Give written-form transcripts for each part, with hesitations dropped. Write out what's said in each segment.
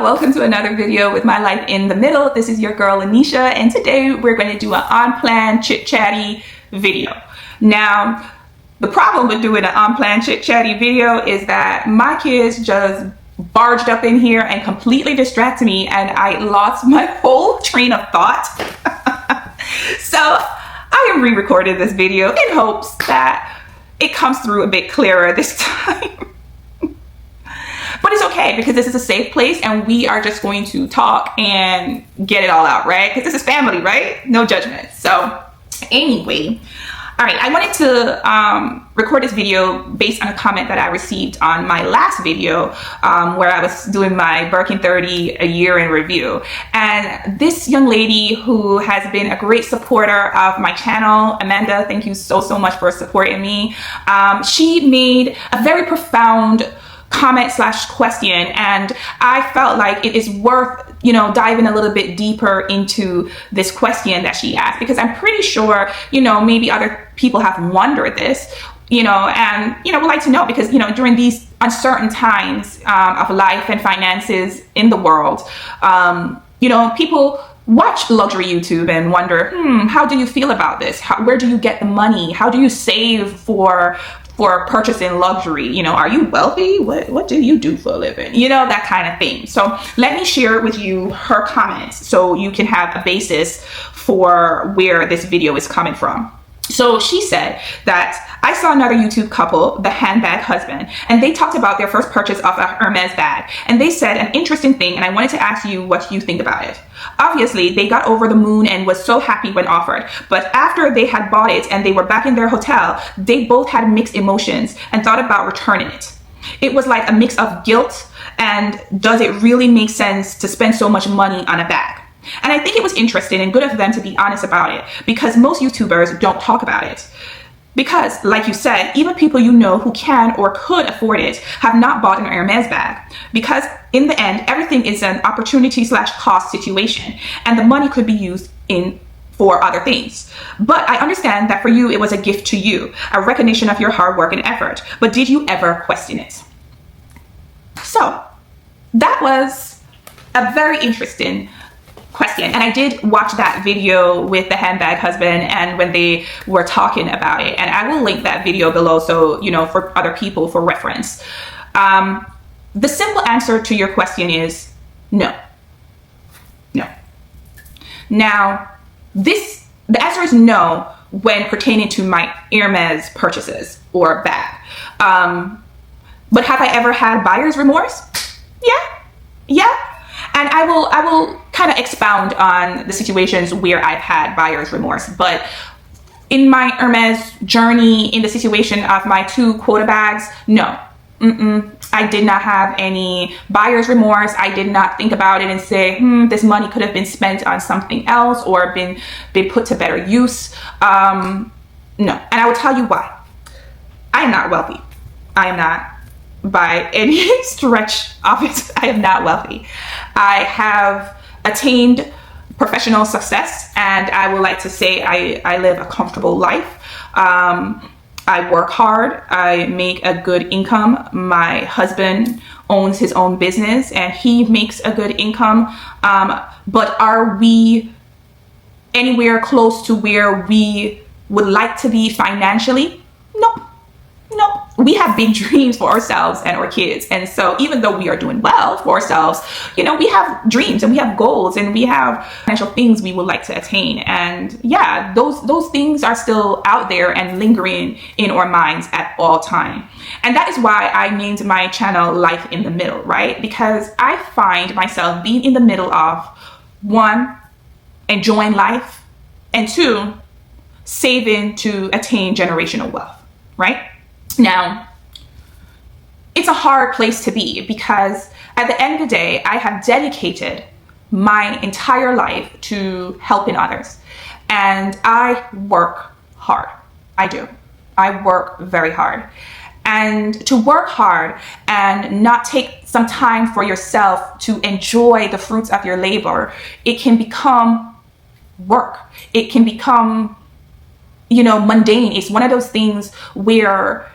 welcome to another video with my life in the middle. This is your girl Anisha, and today we're going to do an unplanned chit-chatty video. Now, the problem with doing an unplanned chit-chatty video is that my kids just barged up in here and completely distracted me, and I lost my whole train of thought. So I am re-recording this video in hopes that it comes through a bit clearer this time. But it's okay, because this is a safe place and we are just going to talk and get it all out, right? Because this is family, right? No judgment. So anyway, all right, I wanted to record this video based on a comment that I received on my last video where I was doing my Birkin 30 a year in review. And this young lady who has been a great supporter of my channel, Amanda, thank you so much for supporting me. She made a very profound comment / question, and I felt like it is worth, diving a little bit deeper into this question that she asked, because I'm pretty sure, maybe other people have wondered this, and, would like to know, because, during these uncertain times of life and finances in the world, people watch luxury YouTube and wonder, how do you feel about this? Where do you get the money? How do you save for purchasing luxury? Are you wealthy? What do you do for a living? That kind of thing. So let me share with you her comments so you can have a basis for where this video is coming from. So she said that I saw another YouTube couple, the handbag husband, and they talked about their first purchase of a Hermes bag. And they said an interesting thing, and I wanted to ask you what you think about it. Obviously, they got over the moon and was so happy when offered. But after they had bought it and they were back in their hotel, they both had mixed emotions and thought about returning it. It was like a mix of guilt and does it really make sense to spend so much money on a bag? And I think it was interesting and good of them to be honest about it, because most YouTubers don't talk about it. Because, like you said, even people who can or could afford it have not bought an Hermes bag. Because in the end, everything is an opportunity / cost situation, and the money could be used for other things. But I understand that for you, it was a gift to you, a recognition of your hard work and effort. But did you ever question it? So that was a very interesting question, and I did watch that video with the handbag husband and when they were talking about it, and I will link that video below so for other people for reference. The simple answer to your question is no. Now the answer is no when pertaining to my Hermes purchases or bag. But have I ever had buyer's remorse? Yeah. And I will kind of expound on the situations where I've had buyer's remorse. But in my Hermes journey, in the situation of my 2 quota bags, no. I did not have any buyer's remorse. I did not think about it and say, this money could have been spent on something else or been put to better use. No. And I will tell you why. I am not wealthy. I am not. By any stretch of it, I am not wealthy. I have attained professional success, and I would like to say I live a comfortable life. I work hard. I make a good income. My husband owns his own business and he makes a good income. But are we anywhere close to where we would like to be financially? Nope. We have big dreams for ourselves and our kids. And so even though we are doing well for ourselves, we have dreams and we have goals and we have financial things we would like to attain. And yeah, those things are still out there and lingering in our minds at all time. And that is why I named my channel Life in the Middle, right? Because I find myself being in the middle of 1, enjoying life, and 2, saving to attain generational wealth, right? Now, it's a hard place to be because at the end of the day, I have dedicated my entire life to helping others. And I work hard. I do. I work very hard. And to work hard and not take some time for yourself to enjoy the fruits of your labor, it can become work. It can become, mundane. It's one of those things where,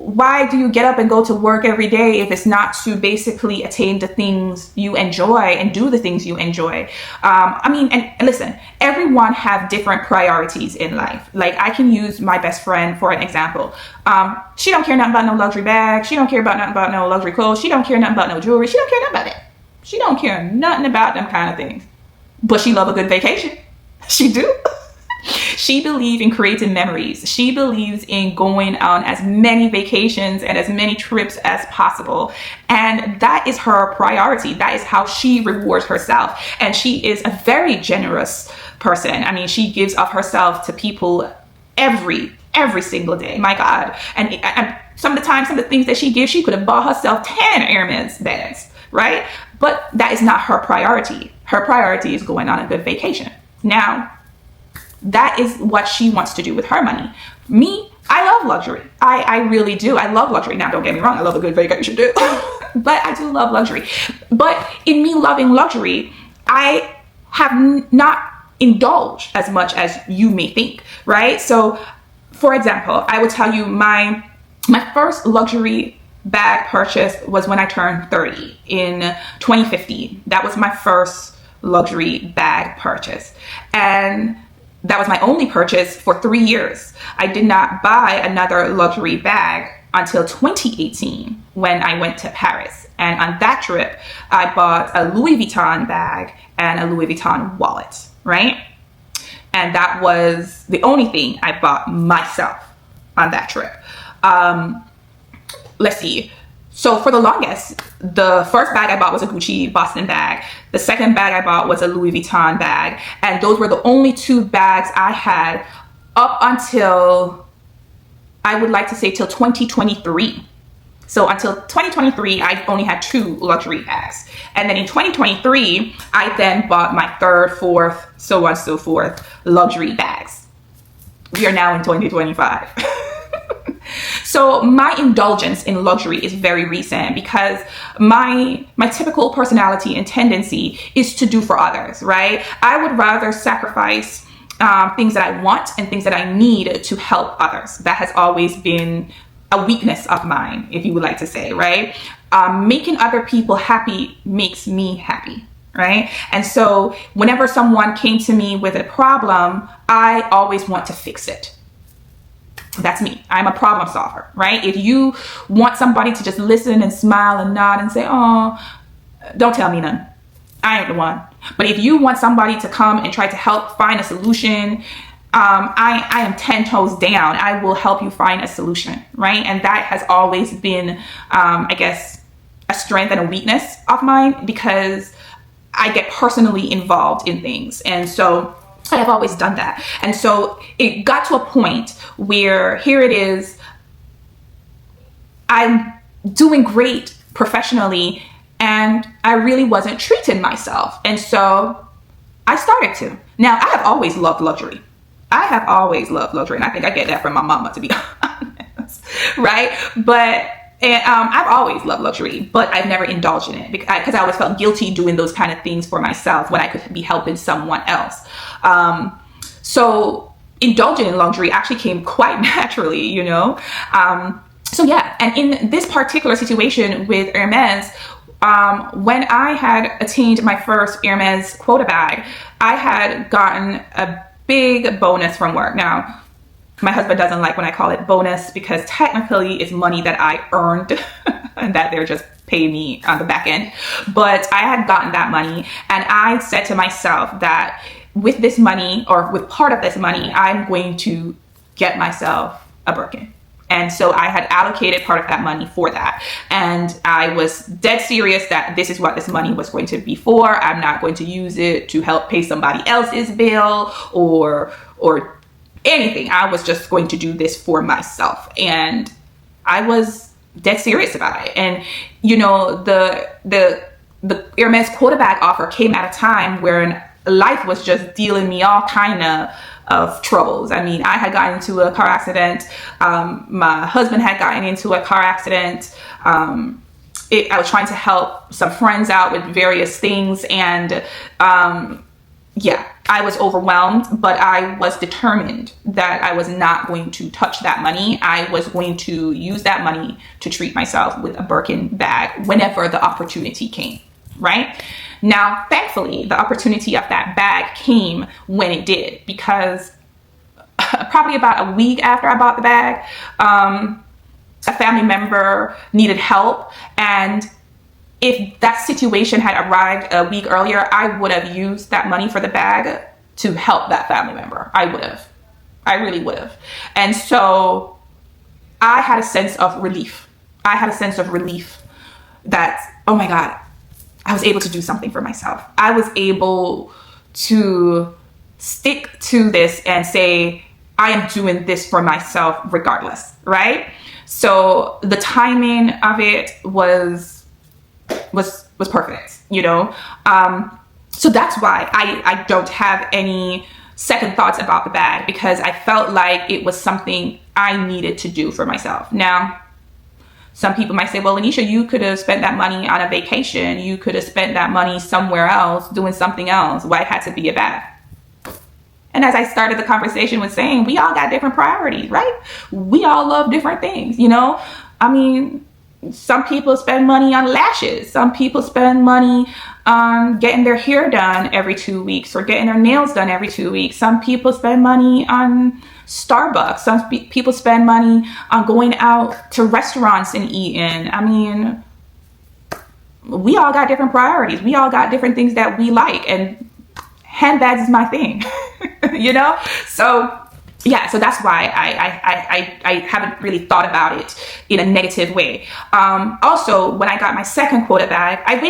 why do you get up and go to work every day if it's not to basically attain the things you enjoy and do the things you enjoy? And listen, everyone have different priorities in life. Like, I can use my best friend for an example. She don't care nothing about no luxury bag. She don't care about nothing about no luxury clothes. She don't care nothing about no jewelry. She don't care nothing about it. She don't care nothing about them kind of things. But she love a good vacation. She do. She believes in creating memories. She believes in going on as many vacations and as many trips as possible. And that is her priority. That is how she rewards herself. And she is a very generous person. I mean, she gives of herself to people every single day. My God. And some of the time, some of the things that she gives, she could have bought herself 10 Hermes bags, right? But that is not her priority. Her priority is going on a good vacation. Now, that is what she wants to do with her money. Me, I love luxury. I really do. I love luxury. Now, don't get me wrong. I love a good vacation too. But I do love luxury. But in me loving luxury, I have not indulged as much as you may think, right? So, for example, I will tell you my first luxury bag purchase was when I turned 30 in 2015. That was my first luxury bag purchase. And that was my only purchase for 3 years. I did not buy another luxury bag until 2018 when I went to Paris. And on that trip, I bought a Louis Vuitton bag and a Louis Vuitton wallet, right? And that was the only thing I bought myself on that trip. Let's see. So for the longest, the first bag I bought was a Gucci Boston bag. The second bag I bought was a Louis Vuitton bag. And those were the only two bags I had up until, I would like to say, till 2023. So until 2023, I only had two luxury bags. And then in 2023, I then bought my third, fourth, so on and so forth, luxury bags. We are now in 2025. So my indulgence in luxury is very recent because my typical personality and tendency is to do for others, right? I would rather sacrifice things that I want and things that I need to help others. That has always been a weakness of mine, if you would like to say, right? Making other people happy makes me happy, right? And so whenever someone came to me with a problem, I always want to fix it. That's me. I'm a problem solver, right? If you want somebody to just listen and smile and nod and say, oh, don't tell me none. I ain't the one. But if you want somebody to come and try to help find a solution, I am 10 toes down. I will help you find a solution, right? And that has always been, I guess, a strength and a weakness of mine because I get personally involved in things. And so I've always done that. And so it got to a point where here it is, I'm doing great professionally and I really wasn't treating myself. And so I started to. Now, I have always loved luxury. I have always loved luxury. And I think I get that from my mama, to be honest, right? But I've always loved luxury, but I've never indulged in it because I always felt guilty doing those kind of things for myself when I could be helping someone else. So indulging in luxury actually came quite naturally, you know? So yeah, and in this particular situation with Hermes, when I had attained my first Hermes quota bag, I had gotten a big bonus from work. Now, my husband doesn't like when I call it bonus because technically it's money that I earned and that they're just paying me on the back end. But I had gotten that money and I said to myself that with this money, or with part of this money, I'm going to get myself a Birkin. And so I had allocated part of that money for that. And I was dead serious that this is what this money was going to be for. I'm not going to use it to help pay somebody else's bill or anything. I was just going to do this for myself. And I was dead serious about it. And, you know, the Hermes quota bag offer came at a time where life was just dealing me all kind of troubles. I mean, I had gotten into a car accident. My husband had gotten into a car accident. I was trying to help some friends out with various things. And yeah, I was overwhelmed, but I was determined that I was not going to touch that money. I was going to use that money to treat myself with a Birkin bag whenever the opportunity came, right? Now, thankfully, the opportunity of that bag came when it did, because probably about a week after I bought the bag, a family member needed help, and if that situation had arrived a week earlier, I would have used that money for the bag to help that family member. I would have. I really would have. And so I had a sense of relief. I had a sense of relief that, oh my God, I was able to do something for myself. I was able to stick to this and say, I am doing this for myself regardless, right? So the timing of it was perfect, you know? So that's why I don't have any second thoughts about the bag, because I felt like it was something I needed to do for myself. Now, some people might say, well, Anisha, you could have spent that money on a vacation. You could have spent that money somewhere else doing something else. Why it had to be a bag? And as I started the conversation with saying, we all got different priorities, right? We all love different things, you know? I mean, some people spend money on lashes. Some people spend money on getting their hair done every 2 weeks or getting their nails done every 2 weeks. Some people spend money on Starbucks. Some people spend money on going out to restaurants and eating. I mean, we all got different priorities. We all got different things that we like, and handbags is my thing, you know? So yeah, so that's why I haven't really thought about it in a negative way. Also, when I got my second quota bag, I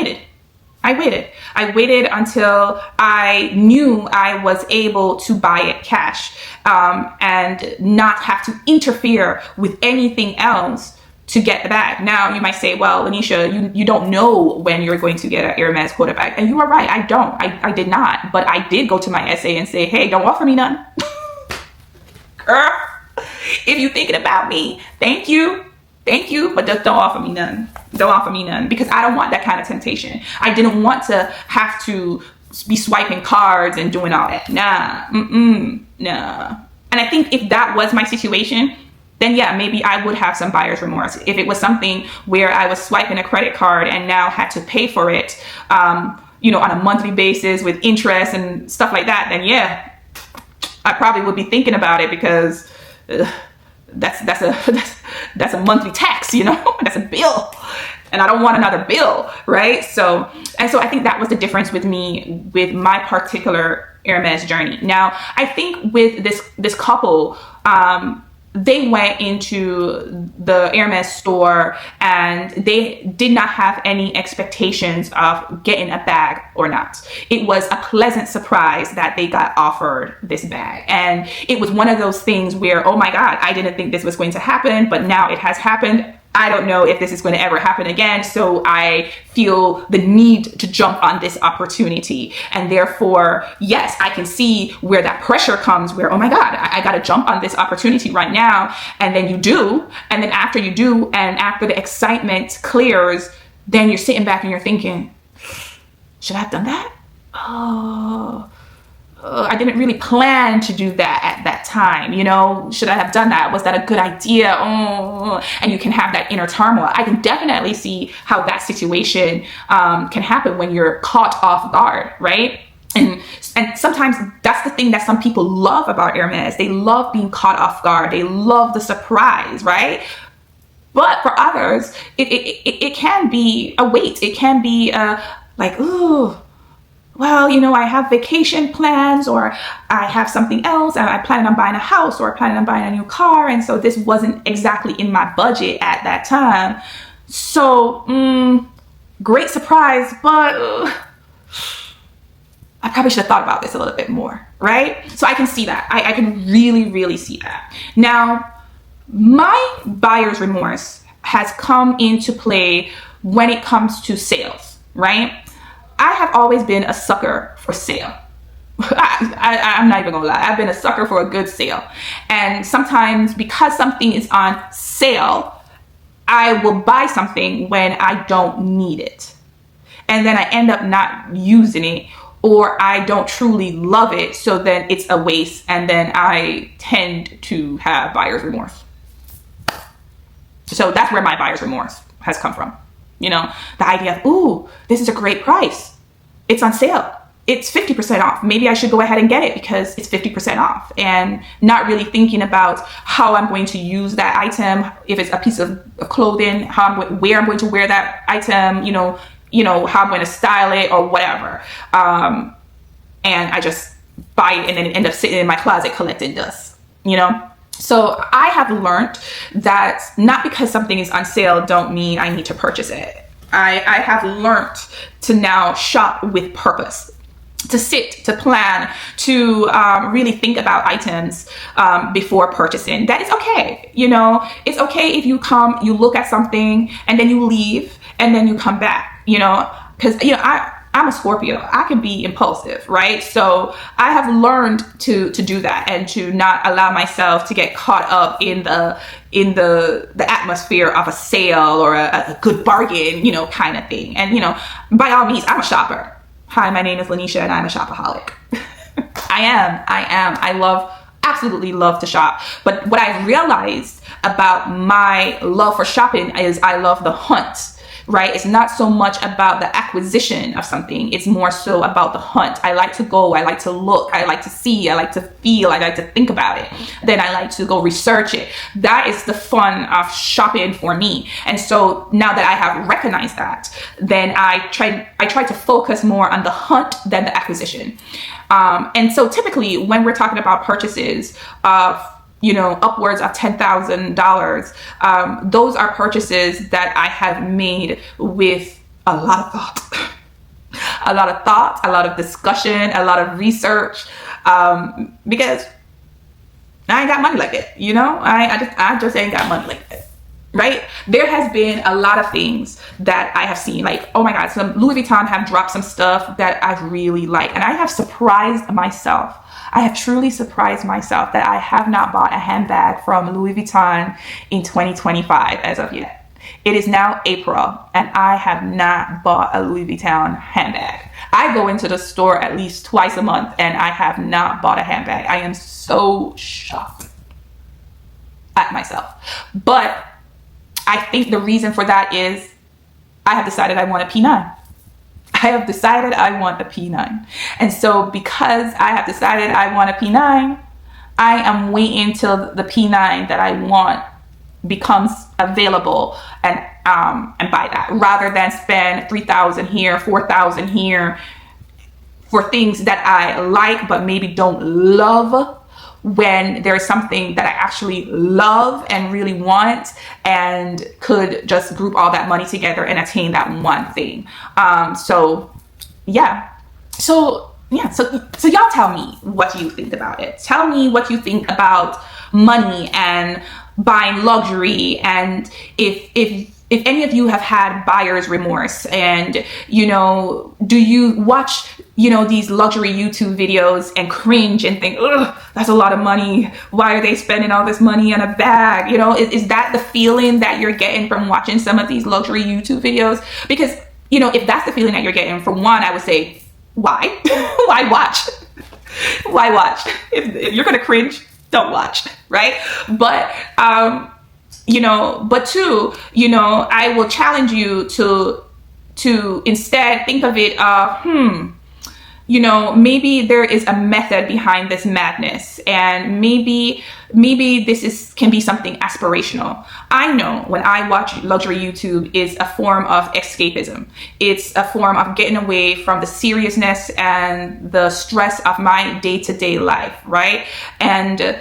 waited until I knew I was able to buy it cash, and not have to interfere with anything else to get the bag. Now, you might say, well, Anisha, you don't know when you're going to get an Hermes quota bag. And you are right, I don't. I did not. But I did go to my SA and say, hey, don't offer me none. Girl, if you're thinking about me, thank you, but just don't offer me none. Don't offer me none, because I don't want that kind of temptation. I didn't want to have to be swiping cards and doing all that. Nah. And I think if that was my situation, then yeah, maybe I would have some buyer's remorse. If it was something where I was swiping a credit card and now had to pay for it, you know, on a monthly basis with interest and stuff like that, then yeah, I probably would be thinking about it, because that's a monthly tax, you know, that's a bill, and I don't want another bill, right? So I think that was the difference with me, with my particular Hermes journey. Now, I think with this couple, they went into the Hermes store and they did not have any expectations of getting a bag or not. It was a pleasant surprise that they got offered this bag. And it was one of those things where, oh my God, I didn't think this was going to happen, but now it has happened. I don't know if this is going to ever happen again. So I feel the need to jump on this opportunity. And therefore, yes, I can see where that pressure comes, where, oh my God, I got to jump on this opportunity right now. And then you do. And then after you do, and after the excitement clears, then you're sitting back and you're thinking, should I have done that? I didn't really plan to do that at that time. You know, should I have done that? Was that a good idea? And you can have that inner turmoil. I can definitely see how that situation can happen when you're caught off guard, right? And sometimes that's the thing that some people love about Hermes. They love being caught off guard. They love the surprise, right? But for others, it can be a weight. It can be like, ooh, well, you know, I have vacation plans, or I have something else, and I plan on buying a house, or I plan on buying a new car. And so this wasn't exactly in my budget at that time. So, great surprise, but I probably should have thought about this a little bit more, right? So I can see that. I can really, really see that. Now, my buyer's remorse has come into play when it comes to sales, right? I have always been a sucker for sale. I'm not even gonna lie. I've been a sucker for a good sale. And sometimes because something is on sale, I will buy something when I don't need it. And then I end up not using it, or I don't truly love it, so then it's a waste, and then I tend to have buyer's remorse. So that's where my buyer's remorse has come from. You know, the idea of, ooh, this is a great price. It's on sale. It's 50% off. Maybe I should go ahead and get it because it's 50% off, and not really thinking about how I'm going to use that item. If it's a piece of clothing, where I'm going to wear that item, you know, how I'm going to style it or whatever. And I just buy it and then end up sitting in my closet collecting dust, you know? So I have learned that not because something is on sale don't mean I need to purchase it. I have learned to now shop with purpose, to sit, to plan, to really think about items before purchasing. That is okay. You know, it's okay if you come, you look at something and then you leave and then you come back, you know, because, you know, I'm a Scorpio. I can be impulsive, right? So I have learned to do that and to not allow myself to get caught up in the atmosphere of a sale or a good bargain, you know, kind of thing. And, you know, by all means, I'm a shopper. Hi, my name is Lanisha and I'm a shopaholic. I am. I absolutely love to shop. But what I've realized about my love for shopping is I love the hunt. Right? It's not so much about the acquisition of something. It's more so about the hunt. I like to go, I like to look, I like to see, I like to feel, I like to think about it. Then I like to go research it. That is the fun of shopping for me. And so now that I have recognized that, then I try to focus more on the hunt than the acquisition. And so typically when we're talking about purchases of, you know, upwards of $10,000. Those are purchases that I have made with a lot of thought, a lot of discussion, a lot of research, because I ain't got money like that. You know, I just ain't got money like that. Right? There has been a lot of things that I have seen, like, oh my God, some Louis Vuitton have dropped some stuff that I really like, and I have surprised myself. I have truly surprised myself that I have not bought a handbag from Louis Vuitton in 2025 as of yet. It is now April and I have not bought a Louis Vuitton handbag. I go into the store at least twice a month and I have not bought a handbag. I am so shocked at myself. But I think the reason for that is I have decided I want a P9. I have decided I want a P9. And so because I have decided I want a P9, I am waiting till the P9 that I want becomes available and buy that, rather than spend $3,000 here, $4,000 here for things that I like but maybe don't love, when there's something that I actually love and really want and could just group all that money together and attain that one thing. So y'all tell me what you think about it. Tell me what you think about money and buying luxury, and if any of you have had buyer's remorse, and, you know, do you watch, you know, these luxury YouTube videos and cringe and think, ugh, that's a lot of money. Why are they spending all this money on a bag? You know, is that the feeling that you're getting from watching some of these luxury YouTube videos? Because, you know, if that's the feeling that you're getting, for one, I would say, why? Why watch? Why watch? If you're going to cringe, don't watch, right? But, you know, but two, you know, I will challenge you to instead think of it, you know, maybe there is a method behind this madness, and maybe this can be something aspirational. I know when I watch luxury YouTube, it's a form of escapism. It's a form of getting away from the seriousness and the stress of my day-to-day life, right? And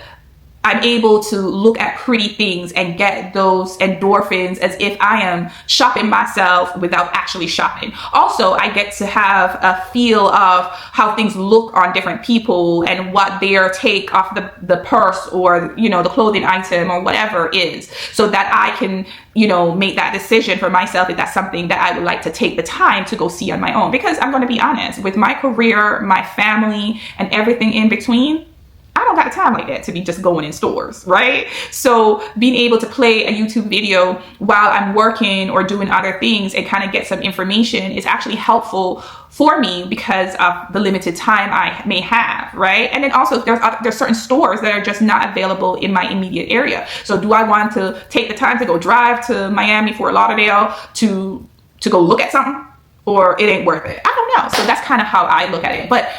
I'm able to look at pretty things and get those endorphins as if I am shopping myself without actually shopping. Also, I get to have a feel of how things look on different people and what their take off the purse or, you know, the clothing item or whatever is, so that I can, you know, make that decision for myself if that's something that I would like to take the time to go see on my own. Because I'm going to be honest, with my career, my family, and everything in between, I don't got time like that to be just going in stores, right? So being able to play a YouTube video while I'm working or doing other things and kind of get some information is actually helpful for me because of the limited time I may have, right? And then also there's certain stores that are just not available in my immediate area. So do I want to take the time to go drive to Miami, Fort Lauderdale to go look at something, or it ain't worth it? I don't know. So that's kind of how I look at it. But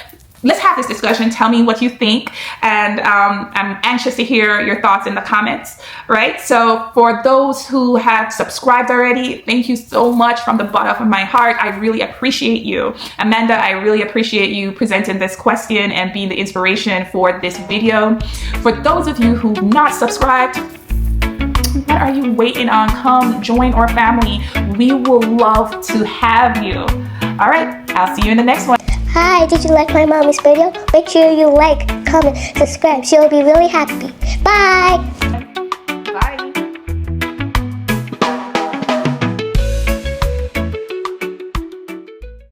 let's have this discussion. Tell me what you think. And I'm anxious to hear your thoughts in the comments, right? So for those who have subscribed already, thank you so much from the bottom of my heart. I really appreciate you. Amanda, I really appreciate you presenting this question and being the inspiration for this video. For those of you who've not subscribed, what are you waiting on? Come join our family. We will love to have you. All right, I'll see you in the next one. Hi, did you like my mommy's video? Make sure you like, comment, subscribe. She'll be really happy. Bye!